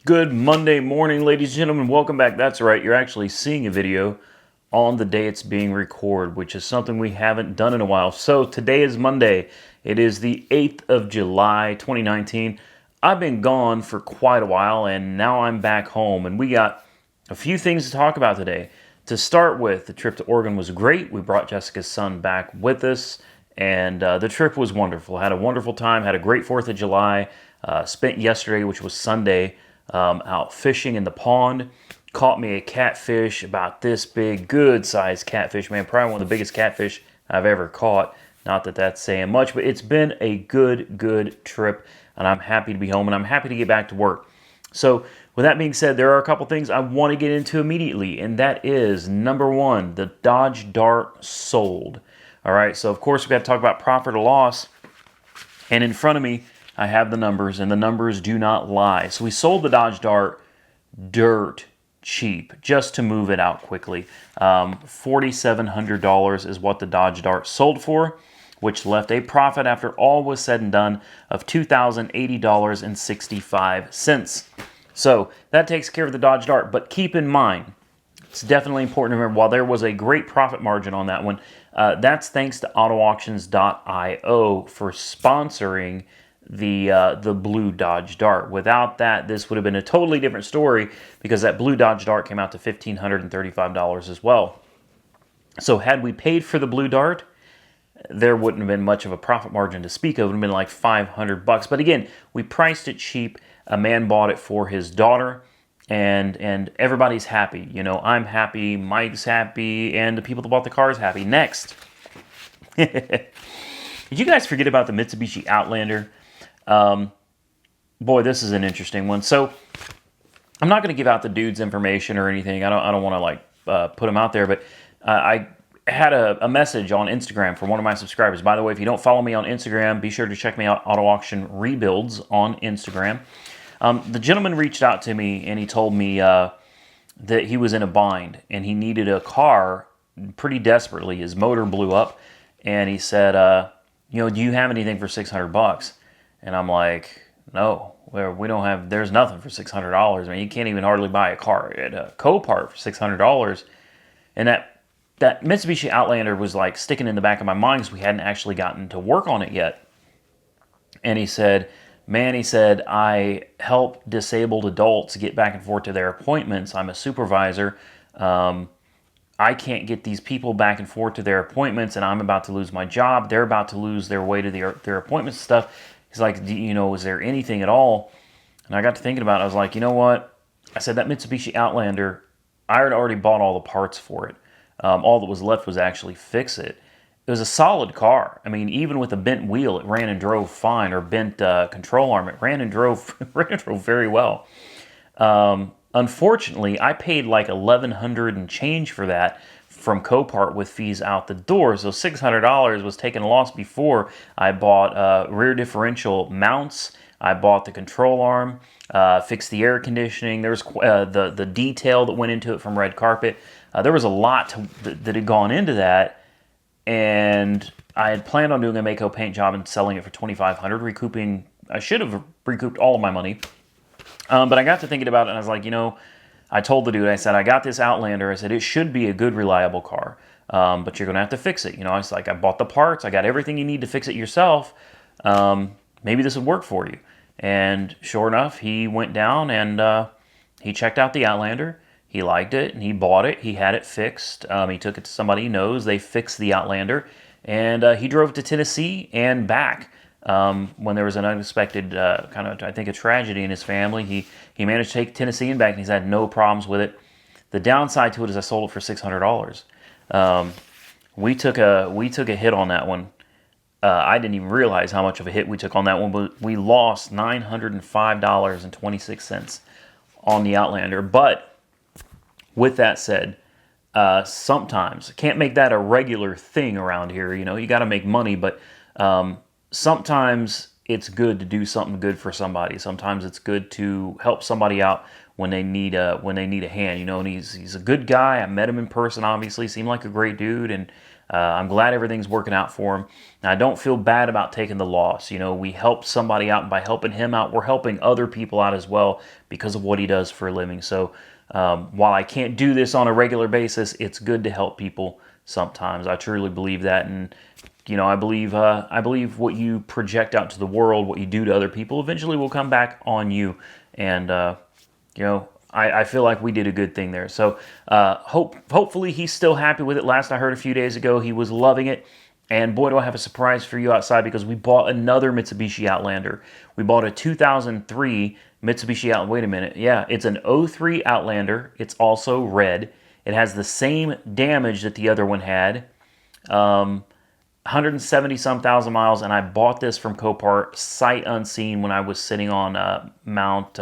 Good Monday morning, ladies and gentlemen. Welcome back. That's right, you're actually seeing a video on the day it's being recorded, which is something we haven't done in a while. So today is Monday. It is the 8th of July, 2019. I've been gone for quite a while, and now I'm back home, and we got a few things to talk about today. To start with, the trip to Oregon was great. We brought Jessica's son back with us, and the trip was wonderful. Had a wonderful time, had a great 4th of July. Spent yesterday, which was Sunday, out fishing in the pond. Caught me a catfish about this big, good sized catfish, man. Probably one of the biggest catfish I've ever caught. Not that that's saying much, but it's been a good trip, and I'm happy to be home, and I'm happy to get back to work. So with that being said, there are a couple things I want to get into immediately, and that is, number one, the Dodge Dart sold. All right, so of course we've got to talk about profit or loss, and in front of me I have the numbers, and the numbers do not lie. So we sold the Dodge Dart dirt cheap, just to move it out quickly. $4,700 is what the Dodge Dart sold for, which left a profit after all was said and done of $2,080.65. So that takes care of the Dodge Dart, but keep in mind, it's definitely important to remember, while there was a great profit margin on that one, that's thanks to AutoAuctions.io for sponsoring the blue Dodge Dart. Without that, this would have been a totally different story, because that blue Dodge Dart came out to $1,535 as well. So had we paid for the blue Dart, there wouldn't have been much of a profit margin to speak of. It would have been like $500. But again, we priced it cheap. A man bought it for his daughter, and everybody's happy. You know, I'm happy, Mike's happy, and the people that bought the car is happy. Next. Did you guys forget about the Mitsubishi Outlander? Boy, this is an interesting one. So I'm not going to give out the dude's information or anything. I don't want to put him out there, but I had a message on Instagram from one of my subscribers. By the way, if you don't follow me on Instagram, be sure to check me out, Auto Auction Rebuilds on Instagram. The gentleman reached out to me, and he told me that he was in a bind and he needed a car pretty desperately. His motor blew up, and he said, do you have anything for $600? And I'm like, no, we don't have, there's nothing for $600. I mean, you can't even hardly buy a car at a Copart for $600. And that Mitsubishi Outlander was like sticking in the back of my mind, because we hadn't actually gotten to work on it yet. And he said, I help disabled adults get back and forth to their appointments. I'm a supervisor. I can't get these people back and forth to their appointments, and I'm about to lose my job. They're about to lose their way to their appointments and stuff. He's like, is there anything at all? And I got to thinking about it. I was like, you know what? I said, that Mitsubishi Outlander, I had already bought all the parts for it. All that was left was actually fix it. It was a solid car. I mean, even with a bent wheel, it ran and drove fine, or bent control arm, it ran and drove very well. Unfortunately, I paid like $1,100 and change for that from Copart with fees out the door. So $600 was taken a loss before I bought rear differential mounts. I bought the control arm, fixed the air conditioning. There was the detail that went into it from Red Carpet. There was a lot that had gone into that, and I had planned on doing a Mako paint job and selling it for $2,500, I should have recouped all of my money. But I got to thinking about it, and I was like, I told the dude, I said, I got this Outlander. I said, it should be a good, reliable car, but you're going to have to fix it. I was like, I bought the parts. I got everything you need to fix it yourself. Maybe this would work for you. And sure enough, he went down and he checked out the Outlander. He liked it, and he bought it. He had it fixed. He took it to somebody he knows. They fixed the Outlander, and he drove to Tennessee and back. When there was an unexpected I think, a tragedy in his family, he managed to take Tennessee and back, and he's had no problems with it. The downside to it is I sold it for $600. We took a hit on that one. I didn't even realize how much of a hit we took on that one, but we lost $905.26 on the Outlander. But with that said, sometimes can't make that a regular thing around here. You got to make money, but sometimes it's good to do something good for somebody. Sometimes it's good to help somebody out when they need a hand. And he's a good guy. I met him in person, obviously, seemed like a great dude, and I'm glad everything's working out for him. And I don't feel bad about taking the loss. You know, we helped somebody out, and by helping him out, we're helping other people out as well because of what he does for a living. So while I can't do this on a regular basis, it's good to help people sometimes. I truly believe that, and you know, I believe what you project out to the world, what you do to other people, eventually will come back on you. And you know, I feel like we did a good thing there. So hopefully he's still happy with it. Last I heard a few days ago, he was loving it. And boy, do I have a surprise for you outside, because we bought another Mitsubishi Outlander. We bought a 2003 Mitsubishi Outlander. Wait a minute. Yeah, it's an '03 Outlander. It's also red. It has the same damage that the other one had. 170-some thousand miles, and I bought this from Copart sight unseen when I was sitting on Mount...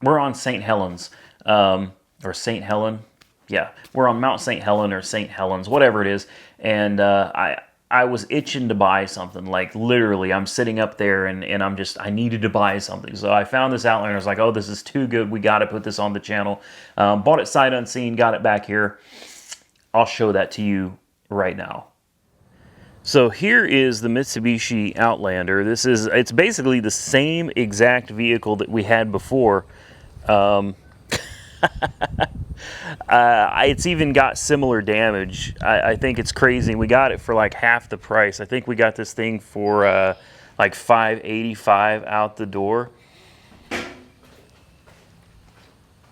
we're on St. Helens, or St. Helen. Yeah, we're on Mount St. Helen or St. Helens, whatever it is. And I was itching to buy something. Like, literally, I'm sitting up there, and I needed to buy something. So I found this Outlander. I was like, oh, this is too good. We got to put this on the channel. Bought it sight unseen, got it back here. I'll show that to you right now. So here is the Mitsubishi Outlander. It's basically the same exact vehicle that we had before. It's even got similar damage. I think it's crazy. We got it for like half the price. I think we got this thing for like $585 out the door.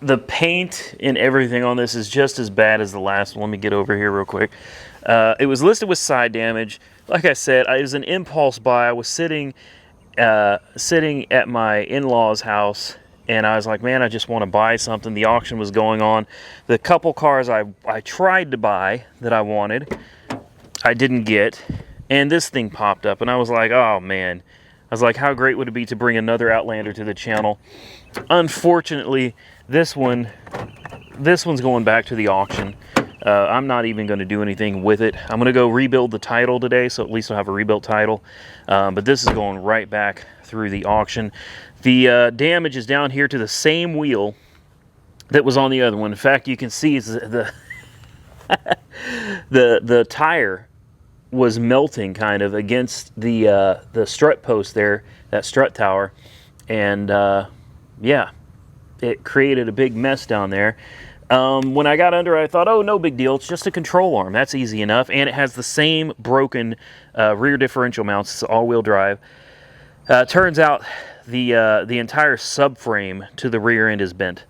The paint and everything on this is just as bad as the last one. Let me get over here real quick. It was listed with side damage. Like I said, it was an impulse buy. I was sitting at my in-laws' house, and I was like, man, I just want to buy something. The auction was going on. The couple cars I tried to buy that I wanted, I didn't get. And this thing popped up, and I was like, oh, man. I was like, how great would it be to bring another Outlander to the channel? Unfortunately, this one's going back to the auction. I'm not even going to do anything with it. I'm going to go rebuild the title today, so at least I'll have a rebuilt title. But this is going right back through the auction. The damage is down here to the same wheel that was on the other one. In fact, you can see the tire was melting kind of against the strut post there, that strut tower, and yeah, it created a big mess down there. When I got under it, I thought, oh, no big deal. It's just a control arm. That's easy enough. And it has the same broken rear differential mounts. It's all-wheel drive. Turns out the entire subframe to the rear end is bent.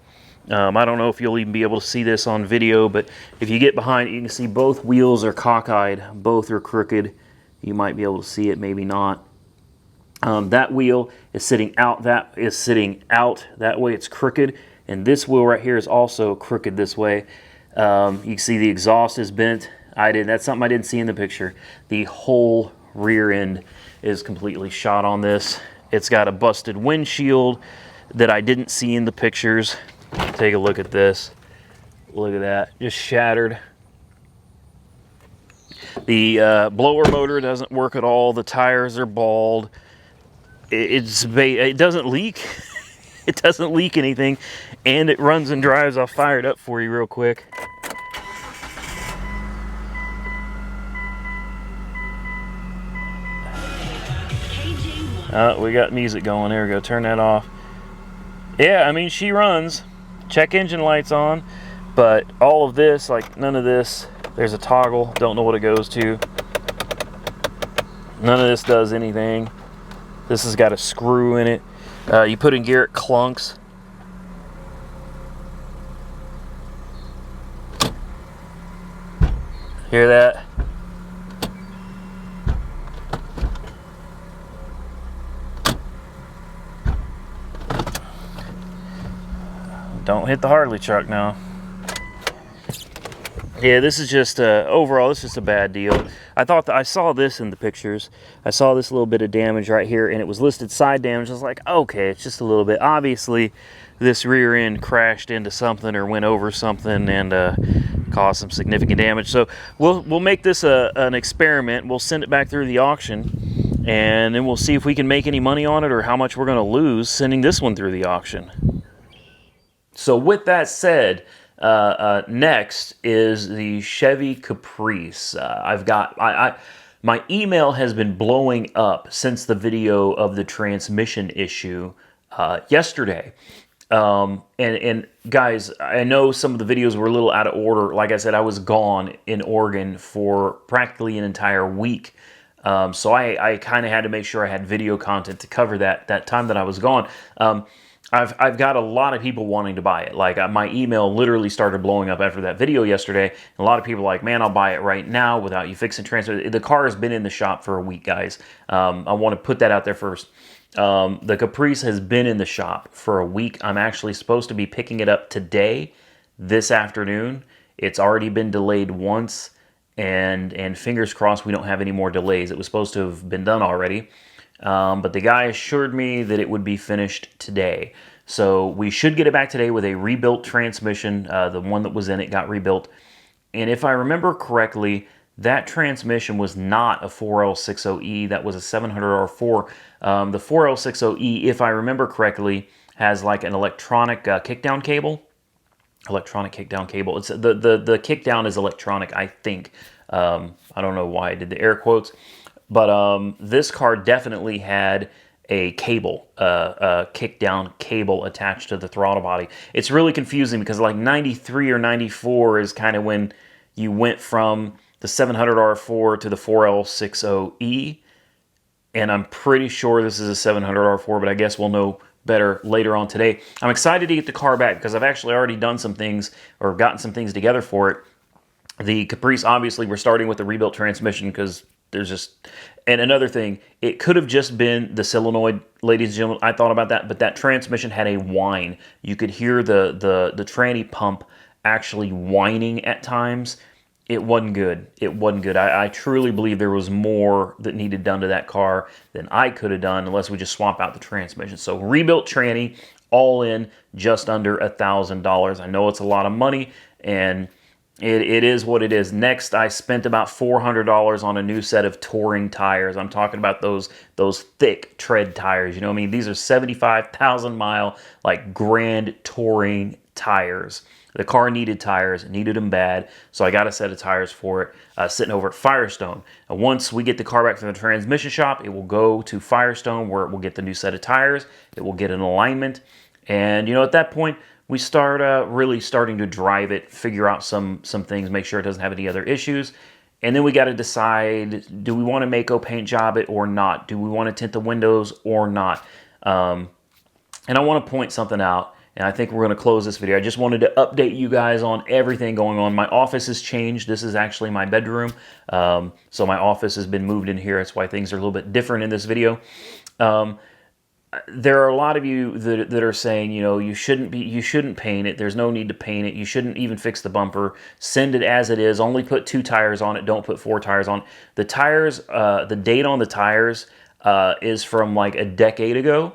I don't know if you'll even be able to see this on video, but if you get behind it, you can see both wheels are cockeyed. Both are crooked. You might be able to see it, maybe not. That wheel is sitting out. That is sitting out. That way it's crooked. And this wheel right here is also crooked this way. You can see the exhaust is bent. That's something I didn't see in the picture. The whole rear end is completely shot on this. It's got a busted windshield that I didn't see in the pictures. Take a look at this. Look at that, just shattered. The blower motor doesn't work at all. The tires are bald. It doesn't leak. It doesn't leak anything, and it runs and drives. I'll fire it up for you real quick. We got music going. There we go. Turn that off. Yeah, I mean, she runs. Check engine lights on, but all of this, like none of this, there's a toggle. Don't know what it goes to. None of this does anything. This has got a screw in it. You put in gear, it clunks. Hear that? Don't hit the Harley truck now. Yeah, this is just overall, this is just a bad deal. I thought that I saw this in the pictures. I saw this little bit of damage right here, and it was listed side damage. I was like, okay, it's just a little bit. Obviously, this rear end crashed into something or went over something and caused some significant damage. So we'll make this an experiment. We'll send it back through the auction, and then we'll see if we can make any money on it or how much we're going to lose sending this one through the auction. So with that said, Next is the Chevy Caprice. My email has been blowing up since the video of the transmission issue yesterday. And guys, I know some of the videos were a little out of order. Like I said, I was gone in Oregon for practically an entire week. So I kind of had to make sure I had video content to cover that time that I was gone. I've got a lot of people wanting to buy it. Like my email literally started blowing up after that video yesterday. And a lot of people are like, man, I'll buy it right now without you fixing transfer. The car has been in the shop for a week, guys. I want to put that out there first. The Caprice has been in the shop for a week. I'm actually supposed to be picking it up today, this afternoon. It's already been delayed once, and fingers crossed we don't have any more delays. It was supposed to have been done already, but the guy assured me that it would be finished today. So we should get it back today with a rebuilt transmission. The one that was in it got rebuilt. And if I remember correctly, that transmission was not a 4L60E. That was a 700R4. The 4L60E, if I remember correctly, has like an electronic kickdown cable. Electronic kickdown cable. It's the kickdown is electronic, I think. I don't know why I did the air quotes, but this car definitely had a cable, a kickdown cable attached to the throttle body. It's really confusing because like 93 or 94 is kind of when you went from the 700R4 to the 4L60E, and I'm pretty sure this is a 700R4, but I guess we'll know better later on today. I'm excited to get the car back because I've actually already done some things or gotten some things together for it. The Caprice, obviously, we're starting with the rebuilt transmission because there's just... And another thing, it could have just been the solenoid, ladies and gentlemen. I thought about that, but that transmission had a whine. You could hear the tranny pump actually whining at times. It wasn't good. It wasn't good. I truly believe there was more that needed done to that car than I could have done unless we just swap out the transmission. So rebuilt tranny, all in, just under $1,000. I know it's a lot of money, and it is what it is. Next, I spent about $400 on a new set of touring tires. I'm talking about those thick tread tires. You know what I mean? These are 75,000 mile, like grand touring tires. The car needed tires, needed them bad, so I got a set of tires for it sitting over at Firestone. And once we get the car back from the transmission shop, it will go to Firestone where it will get the new set of tires. It will get an alignment, and you know, at that point, we start really starting to drive it, figure out some things, make sure it doesn't have any other issues. And then we got to decide, do we want to Mako paint job it or not? Do we want to tint the windows or not? And I want to point something out, and I think we're going to close this video. I just wanted to update you guys on everything going on. My office has changed. This is actually my bedroom. So my office has been moved in here. That's why things are a little bit different in this video. There are a lot of you that are saying, you know, you shouldn't paint it. There's no need to paint it. You shouldn't even fix the bumper. Send it as it is. Only put 2 tires on it. Don't put 4 tires on. The tires, the date on the tires is from like a decade ago.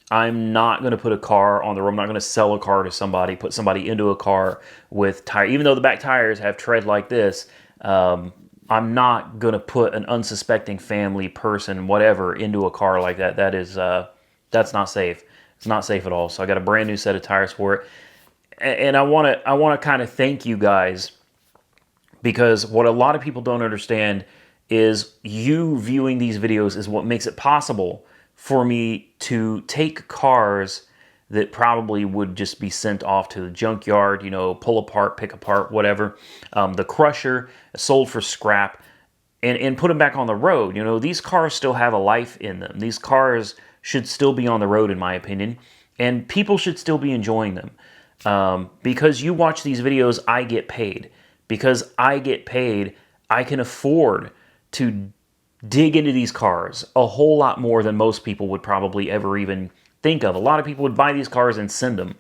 I'm not going to put a car on the road. I'm not going to sell a car to somebody, put somebody into a car with tire. Even though the back tires have tread like this, I'm not going to put an unsuspecting family, person, whatever, into a car like that. That's not safe. It's not safe at all. So I got a brand new set of tires for it. And I want to kind of thank you guys, because what a lot of people don't understand is you viewing these videos is what makes it possible for me to take cars that probably would just be sent off to the junkyard, you know, pull apart, pick apart, whatever. The crusher, sold for scrap, and put them back on the road. You know, these cars still have a life in them. These cars should still be on the road, in my opinion, and people should still be enjoying them. Because you watch these videos, I get paid. Because I get paid, I can afford to dig into these cars a whole lot more than most people would probably ever even think of. A lot of people would buy these cars and send them.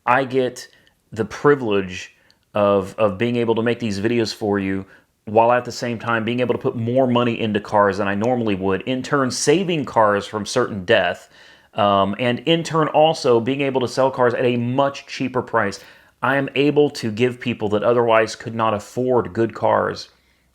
I get the privilege of being able to make these videos for you, while at the same time being able to put more money into cars than I normally would, in turn saving cars from certain death, and in turn also being able to sell cars at a much cheaper price. I am able to give people that otherwise could not afford good cars,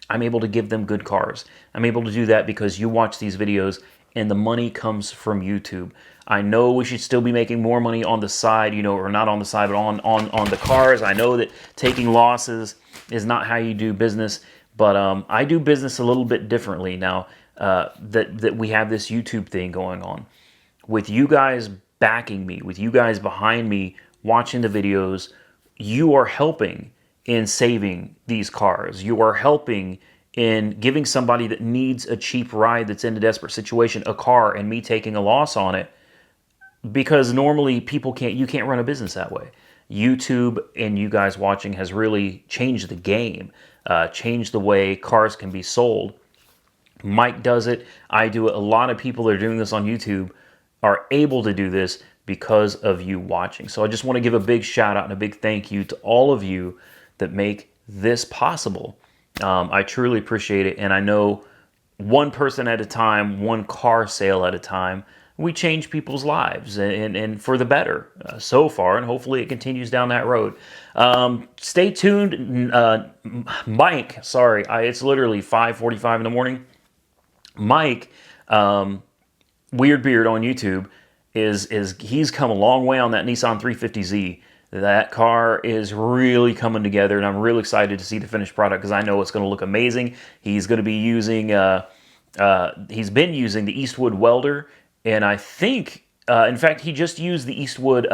I'm able to give them good cars. I'm able to do that because you watch these videos and the money comes from YouTube. I know we should still be making more money on the side, you know, or not on the side, but on the cars. I know that taking losses is not how you do business, but I do business a little bit differently now that we have this YouTube thing going on. With you guys backing me, with you guys behind me watching the videos, you are helping in saving these cars. You are helping in giving somebody that needs a cheap ride that's in a desperate situation a car, and me taking a loss on it, because normally you can't run a business that way. YouTube and you guys watching has really changed the game, changed the way cars can be sold. Mike does it. I do it. A lot of people that are doing this on YouTube are able to do this because of you watching. So I just want to give a big shout out and a big thank you to all of you that make this possible. I truly appreciate it. And I know one person at a time, one car sale at a time, we change people's lives and for the better so far, and hopefully it continues down that road. Stay tuned. Mike, sorry, it's literally 5:45 in the morning. Mike, Weird Beard on YouTube, he's come a long way on that Nissan 350Z. That car is really coming together, and I'm really excited to see the finished product because I know it's going to look amazing. He's going to be using, he's been using the Eastwood welder, and I think, in fact, he just used the Eastwood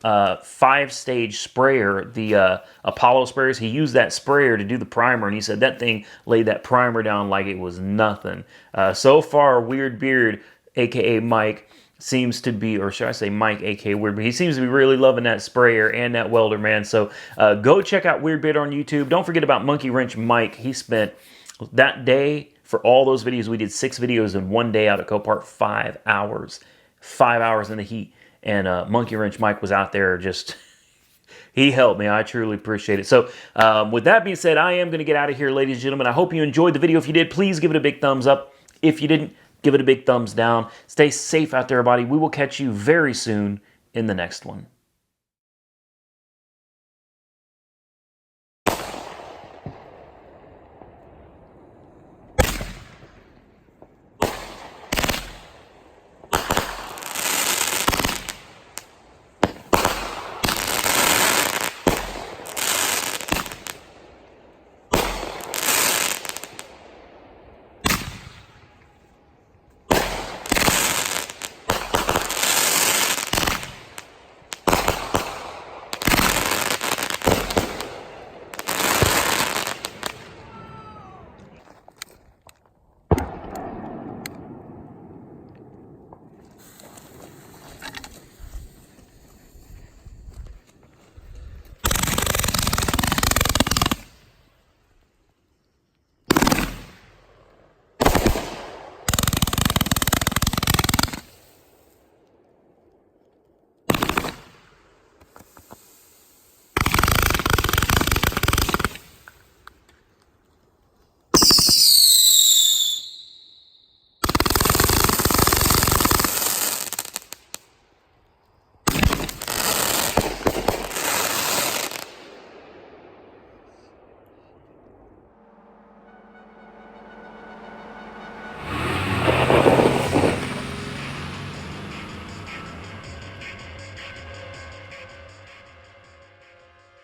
5-stage sprayer, the Apollo sprayers. He used that sprayer to do the primer, and he said that thing laid that primer down like it was nothing. So far, Weird Beard, aka Mike, seems to be, or should I say Mike, aka Weird Beard, he seems to be really loving that sprayer and that welder, man. So go check out Weird Beard on YouTube. Don't forget about Monkey Wrench Mike. He spent that day, for all those videos, we did 6 videos in one day out at Copart, 5 hours. 5 hours in the heat. And Monkey Wrench Mike was out there just, he helped me. I truly appreciate it. So with that being said, I am going to get out of here, ladies and gentlemen. I hope you enjoyed the video. If you did, please give it a big thumbs up. If you didn't, give it a big thumbs down. Stay safe out there, everybody. We will catch you very soon in the next one.